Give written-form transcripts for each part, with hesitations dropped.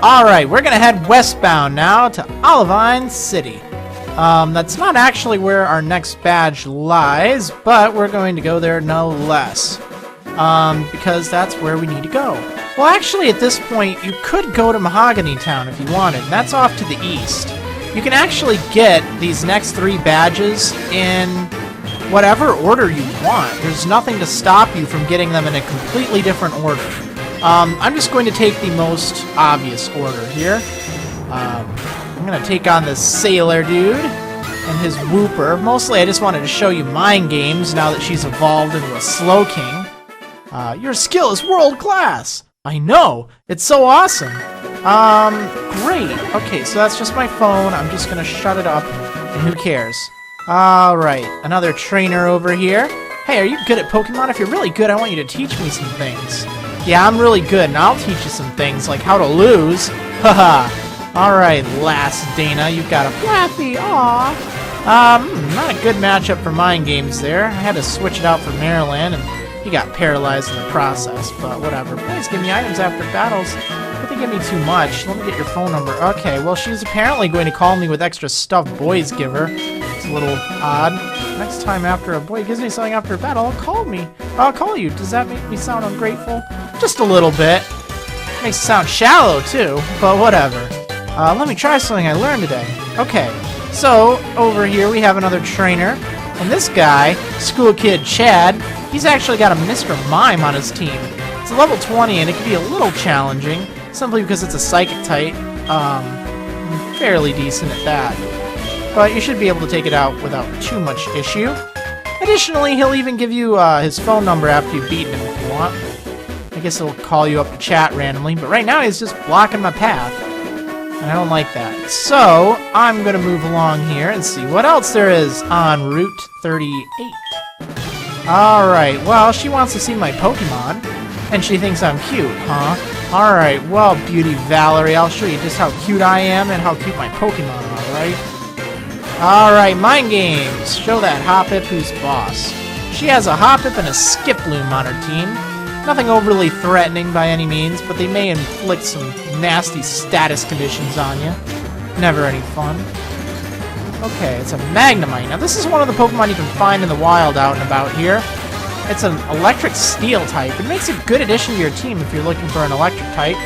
Alright, we're gonna head westbound now to Olivine City. That's not actually where our next badge lies, but we're going to go there no less. Because that's where we need to go. Well, actually, at this point, you could go to Mahogany Town if you wanted. That's off to the east. You can actually get these next 3 badges in whatever order you want. There's nothing to stop you from getting them in a completely different order. I'm just going to take the most obvious order here. I'm going to take on this sailor dude and his whooper. Mostly I just wanted to show you mind games now that she's evolved into a slow king. Your skill is world class! I know! It's so awesome! Great. Okay, so that's just my phone. I'm just going to shut it up, and who cares? Alright, another trainer over here. Hey, are you good at Pokemon? If you're really good, I want you to teach me some things. Yeah, I'm really good, and I'll teach you some things, like how to lose. Haha. Alright, last Dana, you've got a Flappy. Aww. Not a good matchup for mind games there. I had to switch it out for Marriland, and he got paralyzed in the process, but whatever. Please give me items after battles. But they give me too much. Let me get your phone number. Okay, well, she's apparently going to call me with extra stuff boys give her. It's a little odd. Next time after a boy gives me something after a battle, I'll call you. Does that make me sound ungrateful? Just a little bit. Makes it sound shallow, too, but whatever. Let me try something I learned today. Okay, so over here we have another trainer. And this guy, School Kid Chad, he's actually got a Mr. Mime on his team. It's a level 20, and it can be a little challenging, simply because it's a Psychic type. Fairly decent at that. But you should be able to take it out without too much issue. Additionally, he'll even give you his phone number after you've beaten him if you want. I guess he'll call you up to chat randomly, but right now he's just blocking my path. And I don't like that. So, I'm going to move along here and see what else there is on Route 38. Alright, well, she wants to see my Pokemon, and she thinks I'm cute, huh? Alright, well, Beauty Valerie, I'll show you just how cute I am and how cute my Pokemon are, alright? Alright, mind games. Show that Hoppip who's boss. She has a Hoppip and a Skiploom on her team. Nothing overly threatening by any means, but they may inflict some nasty status conditions on you. Never any fun. Okay, it's a Magnemite. Now, this is one of the Pokemon you can find in the wild out and about here. It's an electric steel type. It makes a good addition to your team if you're looking for an electric type.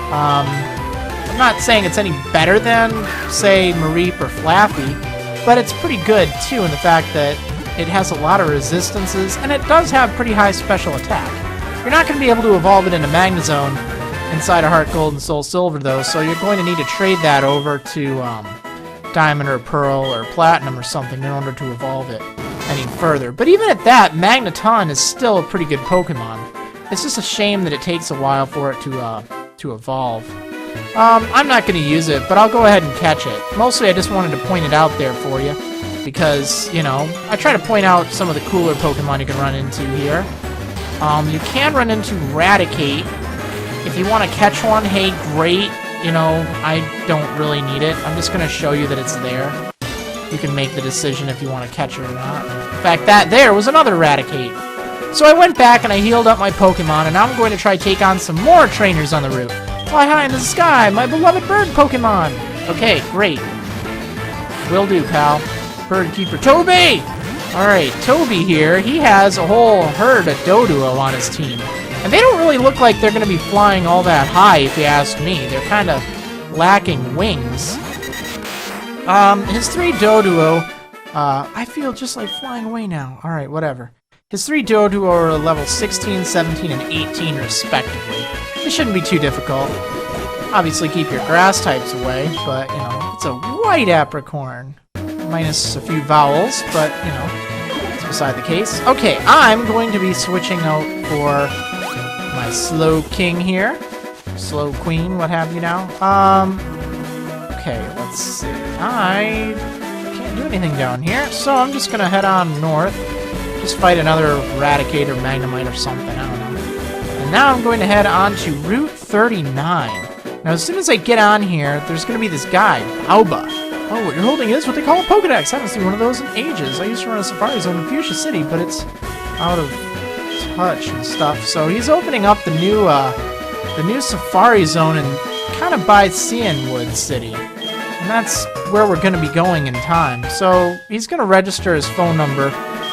I'm not saying it's any better than, say, Mareep or Flappy, but it's pretty good, too, in the fact that it has a lot of resistances, and it does have pretty high special attack. You're not going to be able to evolve it into Magnezone inside of HeartGold and SoulSilver, though, so you're going to need to trade that over to Diamond or Pearl or Platinum or something in order to evolve it any further. But even at that, Magneton is still a pretty good Pokemon. It's just a shame that it takes a while for it to evolve. I'm not going to use it, but I'll go ahead and catch it. Mostly I just wanted to point it out there for you, because, you know, I try to point out some of the cooler Pokemon you can run into here. You can run into Raticate. If you want to catch one, hey, great. You know, I don't really need it. I'm just going to show you that it's there. You can make the decision if you want to catch it or not. In fact, that there was another Raticate. So I went back and I healed up my Pokemon, and now I'm going to try to take on some more trainers on the route. Fly high in the sky, my beloved bird Pokemon! Okay, great. Will do, pal. Bird Keeper Toby! Alright, Toby here, he has a whole herd of Doduo on his team. And they don't really look like they're going to be flying all that high, if you ask me. They're kind of lacking wings. His 3 Doduo, I feel just like flying away now. Alright, whatever. His 3 Doduo are level 16, 17, and 18 respectively. This shouldn't be too difficult. Obviously keep your grass types away, but, you know, it's a white apricorn. Minus a few vowels, but, you know, it's beside the case. Okay, I'm going to be switching out for my Slow King here. Slow Queen, what have you now. Okay, let's see. I can't do anything down here, so I'm just gonna head on north. Just fight another Raticate or Magnemite or something, I don't know. And now I'm going to head on to Route 39. Now, as soon as I get on here, there's gonna be this guy, Auba. Oh, what you're holding is what they call a Pokedex. I haven't seen one of those in ages. I used to run a Safari Zone in Fuchsia City, but it's out of touch and stuff. So he's opening up the new Safari Zone in kind of by Cianwood City. And that's where we're going to be going in time. So he's going to register his phone number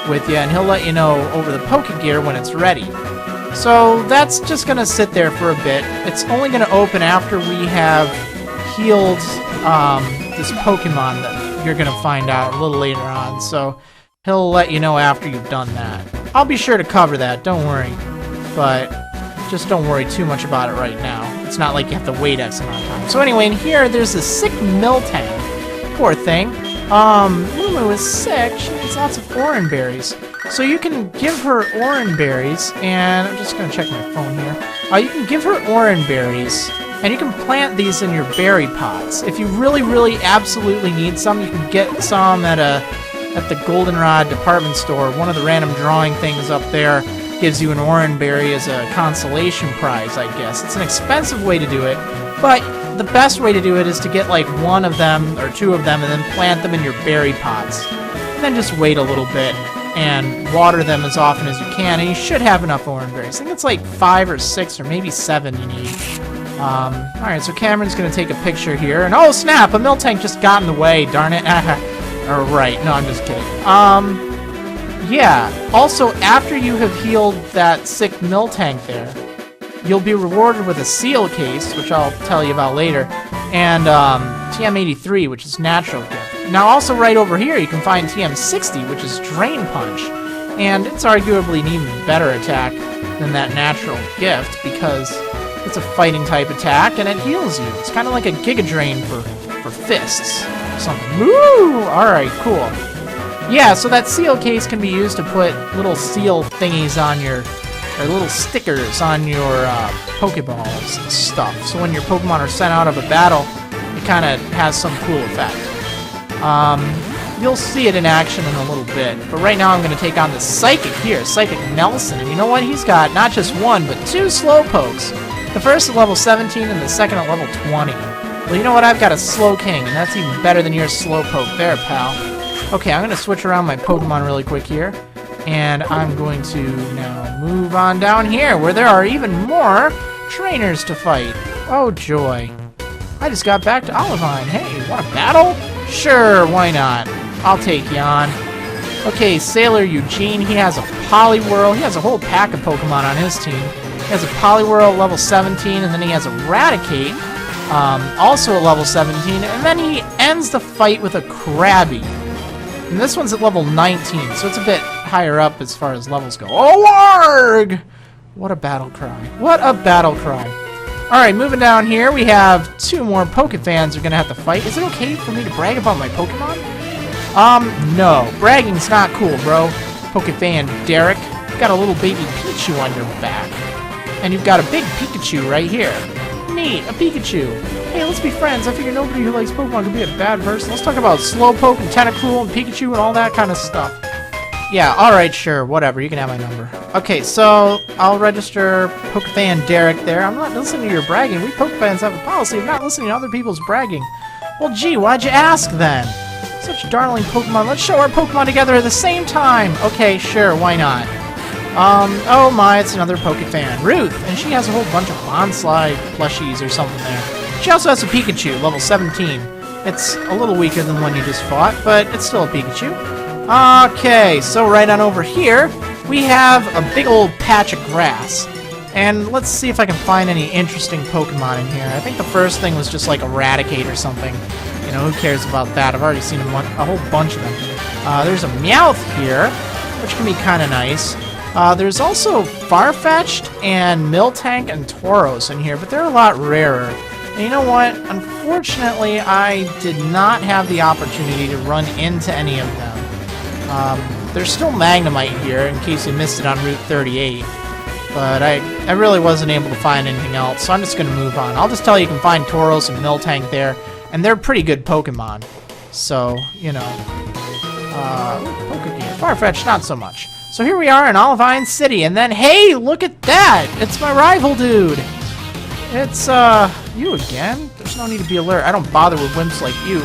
with you, and he'll let you know over the Pokegear when it's ready. So that's just going to sit there for a bit. It's only going to open after we have healed this Pokemon that you're going to find out a little later on. So he'll let you know after you've done that. I'll be sure to cover that, don't worry. But just don't worry too much about it right now. It's not like you have to wait X amount of time. So anyway, in here, there's a sick Miltank. Poor thing. Moomoo is sick. She needs lots of orange berries. So you can give her orange berries, and I'm just going to check my phone here. You can give her orange berries, and you can plant these in your berry pots. If you really, really absolutely need some, you can get some at the Goldenrod department store. One of the random drawing things up there gives you an orange berry as a consolation prize, I guess. It's an expensive way to do it, but the best way to do it is to get like one of them or two of them and then plant them in your berry pots. And then just wait a little bit and water them as often as you can, and you should have enough orange berries. I think it's like 5 or 6 or maybe 7 you need. Alright, so Cameron's going to take a picture here, and oh snap, a Miltank just got in the way, darn it. Right, no, I'm just kidding. Yeah, also, after you have healed that sick Miltank there, you'll be rewarded with a seal case, which I'll tell you about later, and TM83, which is natural gift. Now, also right over here, you can find TM60, which is Drain Punch, and it's arguably an even better attack than that natural gift, because it's a fighting type attack, and it heals you. It's kind of like a Giga Drain for fists or something. Woo! Alright, cool. Yeah, so that seal case can be used to put little seal thingies on your, or little stickers on your Pokeballs and stuff. So when your Pokemon are sent out of a battle, it kind of has some cool effect. You'll see it in action in a little bit, but right now I'm going to take on the Psychic here, Psychic Nelson. And you know what? He's got not just one, but 2 Slowpokes. The first at level 17 and the second at level 20. Well, you know what? I've got a Slowking, and that's even better than your Slowpoke there, pal. Okay, I'm going to switch around my Pokemon really quick here, and I'm going to now move on down here, where there are even more trainers to fight. Oh, joy. I just got back to Olivine. Hey, want a battle? Sure, why not? I'll take you on. Okay, Sailor Eugene, he has a Poliwhirl. He has a whole pack of Pokemon on his team. He has a Poliwhirl level 17, and then he has a Raticate, also at level 17, and then he ends the fight with a Krabby. And this one's at level 19, so it's a bit higher up as far as levels go. Oh, warg! What a battle cry. What a battle cry. Alright, moving down here, we have 2 more Pokefans are going to have to fight. Is it okay for me to brag about my Pokemon? No. Bragging's not cool, bro. Pokefan Derek, you've got a little baby Pichu on your back. And you've got a big Pikachu right here. Neat, a Pikachu. Hey, let's be friends. I figure nobody who likes Pokemon can be a bad person. Let's talk about Slowpoke and Tentacruel and Pikachu and all that kind of stuff. Yeah, alright, sure, whatever. You can have my number. Okay, so I'll register Pokefan Derek there. I'm not listening to your bragging. We Pokefans have a policy of not listening to other people's bragging. Well, gee, why'd you ask then? Such darling Pokemon. Let's show our Pokemon together at the same time. Okay, sure, why not? Oh my, it's another Pokefan. Ruth, and she has a whole bunch of Bonsly plushies or something there. She also has a Pikachu, level 17. It's a little weaker than the one you just fought, but it's still a Pikachu. Okay, so right on over here, we have a big old patch of grass. And let's see if I can find any interesting Pokemon in here. I think the first thing was just like Eradicate or something. You know, who cares about that? I've already seen a whole bunch of them. There's a Meowth here, which can be kind of nice. There's also Farfetch'd and Miltank and Tauros in here, but they're a lot rarer. And you know what? Unfortunately, I did not have the opportunity to run into any of them. There's still Magnemite here, in case you missed it on Route 38. But I really wasn't able to find anything else, so I'm just going to move on. I'll just tell you can find Tauros and Miltank there, and they're pretty good Pokemon. So, you know. Pokegear. Farfetch'd, not so much. So here we are in Olivine City, and then, hey, look at that! It's my rival dude! It's, you again? There's no need to be alert. I don't bother with wimps like you.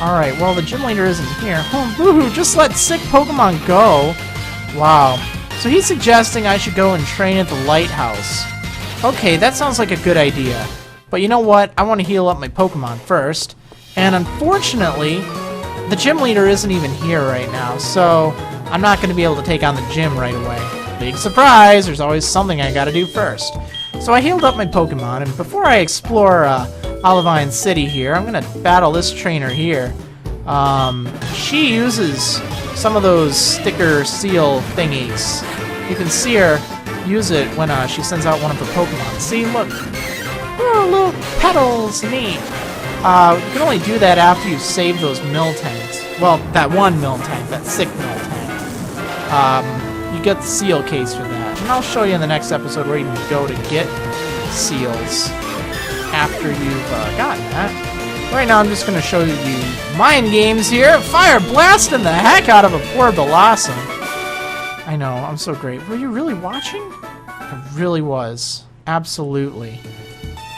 Alright, well, the gym leader isn't here. Oh, boo-hoo, just let sick Pokemon go. Wow. So he's suggesting I should go and train at the lighthouse. Okay, that sounds like a good idea. But you know what? I want to heal up my Pokemon first. And unfortunately, the gym leader isn't even here right now, so I'm not going to be able to take on the gym right away. Big surprise! There's always something I gotta do first. So I healed up my Pokemon, and before I explore Olivine City here, I'm gonna battle this trainer here. She uses some of those sticker seal thingies. You can see her use it when she sends out one of her Pokemon. See, look. Oh, little petals, neat. You can only do that after you save those Miltanks. Well, that one Miltank, that sick Miltank. You get the seal case for that. And I'll show you in the next episode where you can go to get seals after you've gotten that. Right now I'm just going to show you mind games here. Fire blasting the heck out of a poor Blossom. I know, I'm so great. Were you really watching? I really was. Absolutely.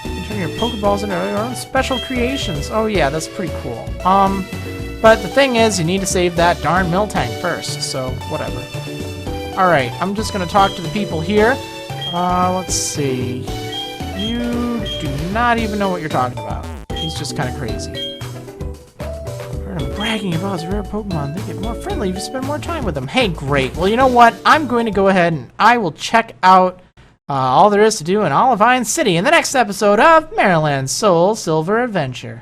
You turn your Pokeballs into your own special creations. Oh yeah, that's pretty cool. But the thing is, you need to save that darn Miltank first, so whatever. Alright, I'm just going to talk to the people here. Let's see. You do not even know what you're talking about. He's just kind of crazy. I'm bragging about his rare Pokemon. They get more friendly if you spend more time with them. Hey, great. Well, you know what? I'm going to go ahead and I will check out all there is to do in Olivine City in the next episode of Marriland's SoulSilver Adventure.